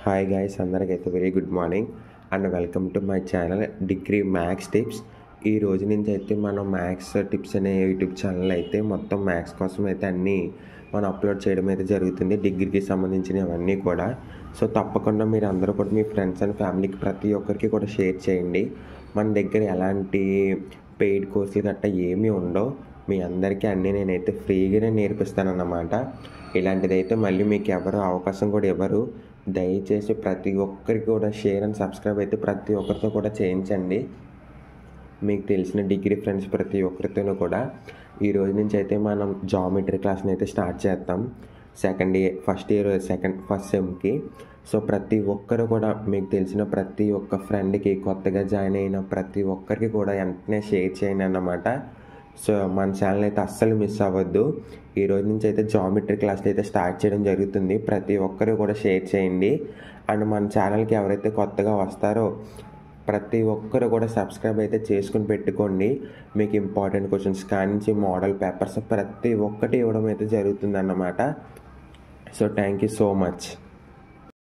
Hi guys, అందరికైతే very good morning and welcome to my channel degree maths tips. ఈ రోజు నుంచి అయితే మనం మ్యాథ్స్ టిప్స్ అనే యూట్యూబ్ ఛానల్ అయితే మొత్తం మ్యాథ్స్ కోసం అయితే అన్నీ మనం అప్లోడ్ చేయడం అయితే జరుగుతుంది, డిగ్రీకి సంబంధించినవన్నీ కూడా. సో తప్పకుండా మీరు అందరూ కూడా మీ ఫ్రెండ్స్ అండ్ ఫ్యామిలీకి ప్రతి ఒక్కరికి కూడా షేర్ చేయండి. మన దగ్గర ఎలాంటి పెయిడ్ కోర్సులు గట్టా ఏమీ ఉండవు, మీ అందరికీ అన్నీ నేనైతే ఫ్రీగానే నేర్పిస్తానన్నమాట. ఇలాంటిదైతే మళ్ళీ మీకు ఎవరు అవకాశం కూడా ఇవ్వరు. దయచేసి ప్రతి ఒక్కరికి కూడా షేర్ అండ్ సబ్స్క్రైబ్ అయితే ప్రతి ఒక్కరితో కూడా చేయించండి. మీకు తెలిసిన డిగ్రీ ఫ్రెండ్స్ ప్రతి ఒక్కరితోనూ కూడా. ఈ రోజు నుంచి అయితే మనం జామెట్రీ క్లాస్ని అయితే స్టార్ట్ చేస్తాం ఫస్ట్ సెమ్కి. సో ప్రతి ఒక్కరు కూడా మీకు తెలిసిన ప్రతి ఒక్క ఫ్రెండ్కి, కొత్తగా జాయిన్ అయిన ప్రతి ఒక్కరికి కూడా వెంటనే షేర్ చేయండి అన్నమాట. సో మన ఛానల్ అయితే అస్సలు మిస్ అవ్వద్దు. ఈ రోజు నుంచి అయితే జామెట్రీ క్లాస్లు అయితే స్టార్ట్ చేయడం జరుగుతుంది, ప్రతి ఒక్కరు కూడా షేర్ చేయండి. అండ్ మన ఛానల్కి ఎవరైతే కొత్తగా వస్తారో ప్రతి ఒక్కరు కూడా సబ్స్క్రైబ్ అయితే చేసుకుని పెట్టుకోండి. మీకు ఇంపార్టెంట్ క్వశ్చన్స్ కానించి మోడల్ పేపర్స్ ప్రతి ఒక్కటి ఇవ్వడం అయితే జరుగుతుంది అన్నమాట. So thank you so much.